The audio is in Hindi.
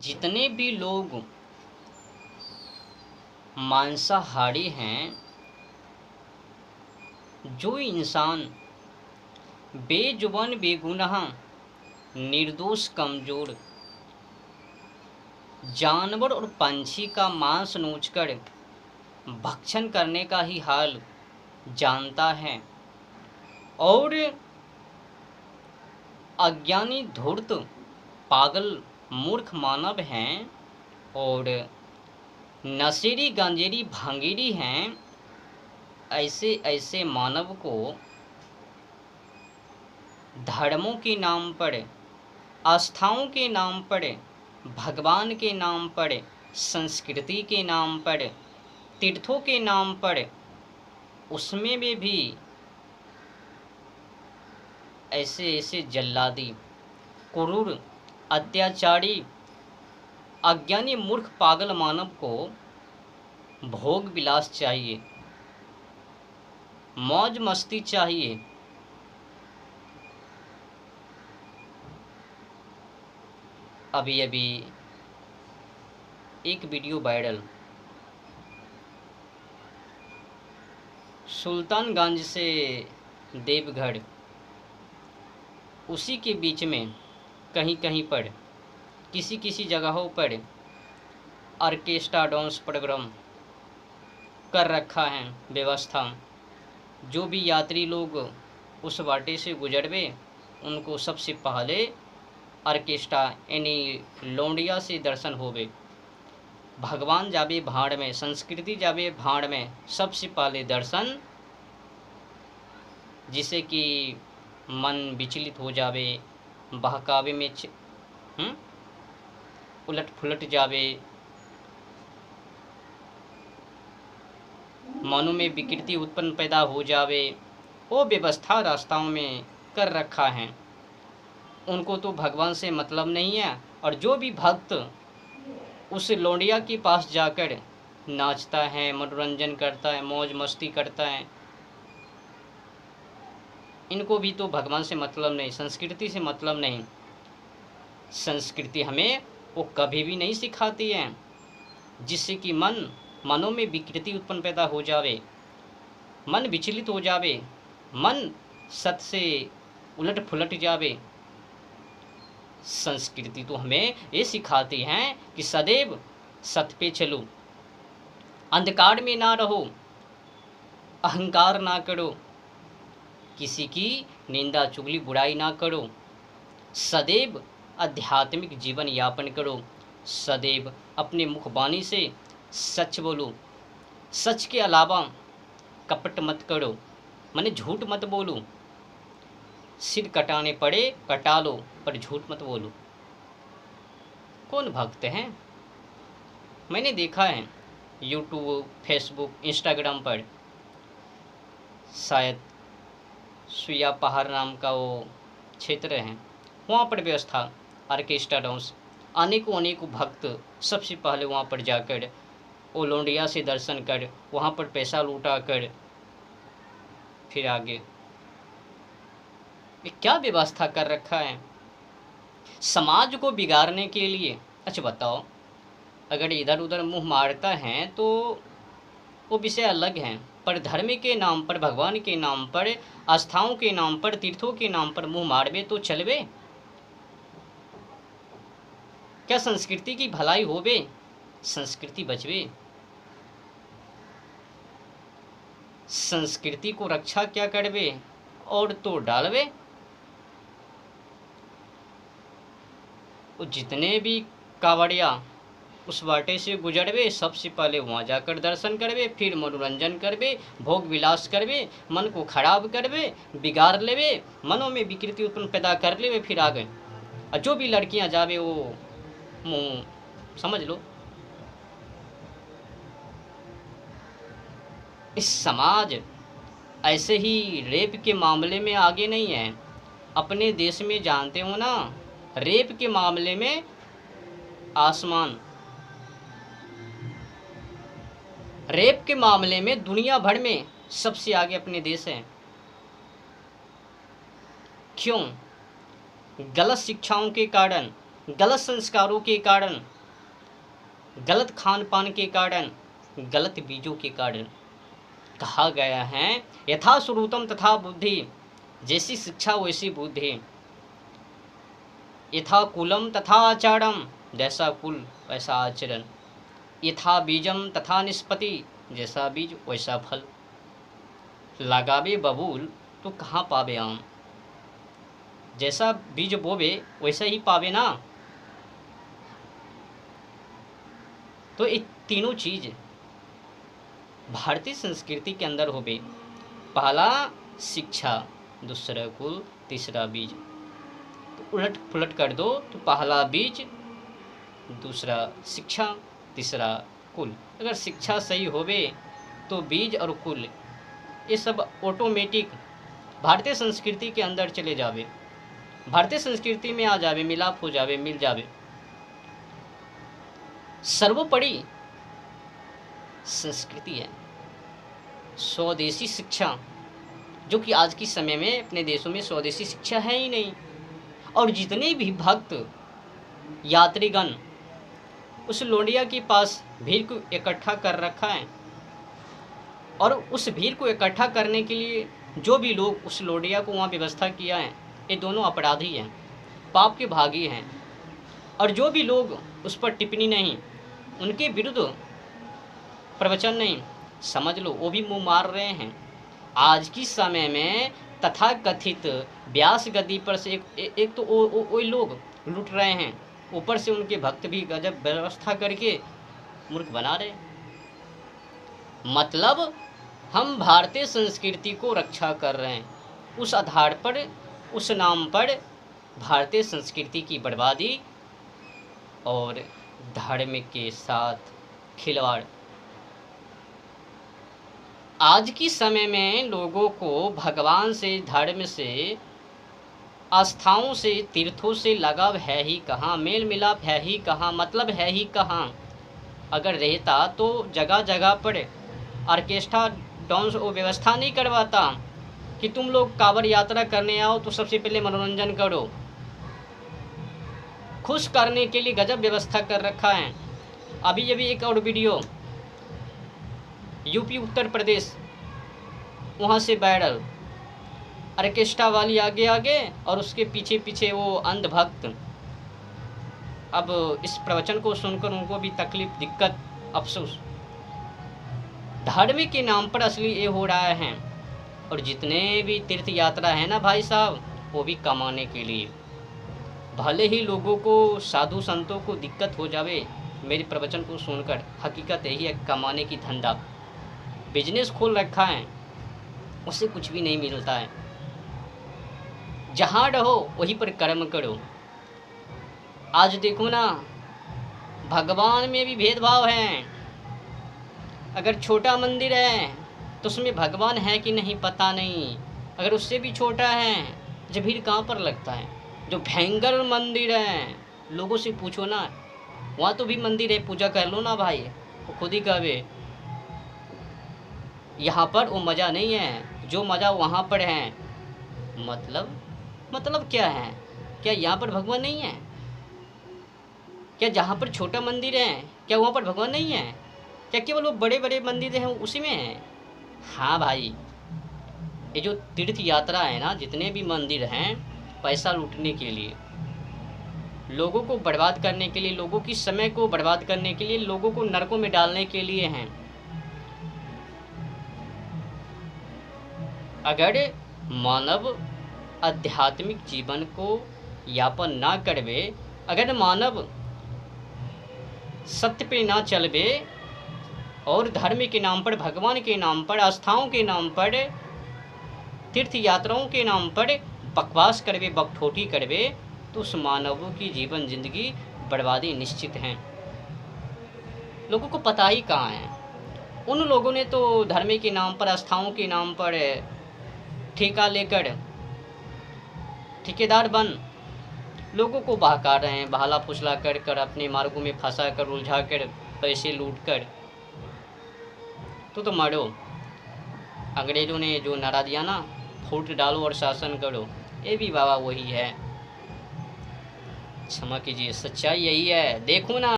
जितने भी लोग मांसाहारी हैं, जो इंसान बेजुबान बेगुनाह निर्दोष कमजोर जानवर और पंछी का मांस नोचकर भक्षण करने का ही हाल जानता है और अज्ञानी धूर्त पागल मूर्ख मानव हैं और नशेड़ी गांजेड़ी भांगेड़ी हैं, ऐसे ऐसे मानव को धर्मों के नाम पर, आस्थाओं के नाम पर, भगवान के नाम पर, संस्कृति के नाम पर, तीर्थों के नाम पर, उसमें भी ऐसे ऐसे जल्लादी क्रूर अत्याचारी अज्ञानी मूर्ख पागल मानव को भोग विलास चाहिए, मौज मस्ती चाहिए। अभी अभी एक वीडियो वायरल सुल्तानगंज से देवगढ़, उसी के बीच में कहीं कहीं पर किसी किसी जगहों पर ऑर्केस्ट्रा डांस प्रोग्राम कर रखा है व्यवस्था। जो भी यात्री लोग उस वाटे से गुजरवे उनको सबसे पहले ऑर्केस्ट्रा यानी लौंडिया से दर्शन होवे। भगवान जावे भाड़ में, संस्कृति जावे भाड़ में, सबसे पहले दर्शन, जिसे कि मन विचलित हो जावे, बहकावे में उलट फुलट जावे, मनों में विकृति उत्पन्न पैदा हो जावे। वो व्यवस्था रास्ताओं में कर रखा है। उनको तो भगवान से मतलब नहीं है। और जो भी भक्त उस लौंडिया के पास जाकर नाचता है, मनोरंजन करता है, मौज मस्ती करता है, इनको भी तो भगवान से मतलब नहीं, संस्कृति से मतलब नहीं। संस्कृति हमें वो कभी भी नहीं सिखाती है जिससे कि मनों में विकृति उत्पन्न पैदा हो जावे, मन विचलित हो जावे, मन सत्य से उलट फुलट जावे। संस्कृति तो हमें ये सिखाती है कि सदैव सत्य पे चलो, अंधकार में ना रहो, अहंकार ना करो, किसी की निंदा चुगली बुराई ना करो, सदैव आध्यात्मिक जीवन यापन करो, सदैव अपने मुखबानी से सच बोलो, सच के अलावा कपट मत करो, माने झूठ मत बोलो, सिर कटाने पड़े कटा लो पर झूठ मत बोलो। कौन भक्त हैं? मैंने देखा है यूट्यूब, फेसबुक, इंस्टाग्राम पर, शायद सुइया पहाड़ नाम का वो क्षेत्र है, वहाँ पर व्यवस्था ऑर्केस्ट्रा डांस, अनेकों भक्त सबसे पहले वहाँ पर जाकर वो लौंडिया से दर्शन कर, वहाँ पर पैसा लूटा कर फिर आगे। ये क्या व्यवस्था कर रखा है समाज को बिगाड़ने के लिए। अच्छा बताओ, अगर इधर उधर मुंह मारता है तो वो विषय अलग है, पर धर्म के नाम पर, भगवान के नाम पर, आस्थाओं के नाम पर, तीर्थों के नाम पर मुंह मारवे तो चलवे? क्या संस्कृति की भलाई होवे? संस्कृति बचवे? संस्कृति को रक्षा क्या करवे और तो डालवे। जितने भी कावड़िया उस वाटे से गुजरवे सबसे पहले वहाँ जाकर दर्शन करवे, फिर मनोरंजन करवे, भोग विलास करवे, मन को खराब करवे, बिगाड़ लेवे, मनों में विकृति उत्पन्न पैदा कर लेवे, फिर आ गए। और जो भी लड़कियां जावे वो मुँह समझ लो। इस समाज ऐसे ही रेप के मामले में आगे नहीं है। अपने देश में जानते हो ना, रेप के मामले में आसमान, रेप के मामले में दुनिया भर में सबसे आगे अपने देश है। क्यों? गलत शिक्षाओं के कारण, गलत संस्कारों के कारण, गलत खान पान के कारण, गलत बीजों के कारण। कहा गया है यथा श्रुतम तथा बुद्धि, जैसी शिक्षा वैसी बुद्धि। यथा कुलम तथा आचारम, जैसा कुल वैसा आचरण। यथा बीजम तथा निष्पत्ति, जैसा बीज वैसा फल। लगावे बबूल तो कहाँ पावे आम, जैसा बीज बोवे वैसा ही पावे ना। तो ये तीनों चीज भारतीय संस्कृति के अंदर होवे। पहला शिक्षा, दूसरा कुल, तीसरा बीज। तो उलट पुलट कर दो तो पहला बीज, दूसरा शिक्षा, तीसरा कुल। अगर शिक्षा सही होवे तो बीज और कुल ये सब ऑटोमेटिक भारतीय संस्कृति के अंदर चले जावे, भारतीय संस्कृति में आ जावे, मिलाप हो जावे, मिल जावे। सर्वोपरि संस्कृति है, स्वदेशी शिक्षा, जो कि आज के समय में अपने देशों में स्वदेशी शिक्षा है ही नहीं। और जितने भी भक्त यात्रीगण उस लोडिया के पास भीड़ को इकट्ठा कर रखा है, और उस भीड़ को इकट्ठा करने के लिए जो भी लोग उस लोडिया को वहाँ व्यवस्था किया है, ये दोनों अपराधी हैं, पाप के भागी हैं। और जो भी लोग उस पर टिप्पणी नहीं, उनके विरुद्ध प्रवचन नहीं, समझ लो वो भी मुँह मार रहे हैं। आज की समय में तथा कथित व्यास गद्दी पर से एक तो वो लोग लूट रहे हैं, ऊपर से उनके भक्त भी गजब व्यवस्था करके मूर्ख बना रहे। मतलब हम भारतीय संस्कृति को रक्षा कर रहे हैं, उस आधार पर, उस नाम पर भारतीय संस्कृति की बर्बादी और धर्म के साथ खिलवाड़। आज की समय में लोगों को भगवान से, धर्म से, आस्थाओं से, तीर्थों से लगाव है ही कहाँ, मेल मिलाप है ही कहाँ, मतलब है ही कहाँ। अगर रहता तो जगह जगह पर ऑर्केस्ट्रा डांस वो व्यवस्था नहीं करवाता कि तुम लोग कांवड़ यात्रा करने आओ तो सबसे पहले मनोरंजन करो। खुश करने के लिए गजब व्यवस्था कर रखा है। अभी एक और वीडियो यूपी उत्तर प्रदेश, वहाँ से वायरल, ऑर्केस्ट्रा वाली आगे आगे और उसके पीछे पीछे वो अंधभक्त। अब इस प्रवचन को सुनकर उनको भी तकलीफ, दिक्कत, अफसोस। धर्म के नाम पर असली ये हो रहा है। और जितने भी तीर्थ यात्रा है ना भाई साहब, वो भी कमाने के लिए। भले ही लोगों को, साधु संतों को दिक्कत हो जावे मेरे प्रवचन को सुनकर, हकीकत यही है, कमाने की धंधा, बिजनेस खोल रखा है, उससे कुछ भी नहीं मिलता है। जहाँ रहो वहीं पर कर्म करो। आज देखो ना, भगवान में भी भेदभाव है। अगर छोटा मंदिर है तो उसमें भगवान है कि नहीं पता नहीं, अगर उससे भी छोटा है जब भीड़ कहाँ पर लगता है। जो भयंकर मंदिर है, लोगों से पूछो ना, वहाँ तो भी मंदिर है, पूजा कर लो ना भाई, वो खुद ही कहे। यहाँ पर वो मज़ा नहीं है जो मज़ा वहाँ पर है। मतलब क्या है? क्या यहाँ पर भगवान नहीं है? क्या जहाँ पर छोटा मंदिर है क्या वहाँ पर भगवान नहीं है? क्या केवल वो बड़े बड़े मंदिर हैं उसी में है? हाँ भाई, ये जो तीर्थ यात्रा है ना, जितने भी मंदिर हैं, पैसा लूटने के लिए, लोगों को बर्बाद करने के लिए, लोगों की समय को बर्बाद करने के लिए, लोगों को नरकों में डालने के लिए हैं। अगर मानव आध्यात्मिक जीवन को यापन ना करवे, अगर मानव सत्य पे ना चलवे और धर्म के नाम पर, भगवान के नाम पर, आस्थाओं के नाम पर, तीर्थ यात्राओं के नाम पर बकवास करवे, बकठोटी करवे, तो उस मानवों की जीवन जिंदगी बर्बादी निश्चित है। लोगों को पता ही कहाँ है। उन लोगों ने तो धर्म के नाम पर, आस्थाओं के नाम पर ठेका लेकर ठेकेदार बन लोगों को बहका रहे हैं, बहला फुसला कर अपने मार्गों में फंसा कर, उलझा कर, पैसे लूट कर। तो मारो। अंग्रेज़ों ने जो नारा दिया ना, फूट डालो और शासन करो, ये भी बाबा वही है। क्षमा कीजिए, सच्चाई यही है। देखो ना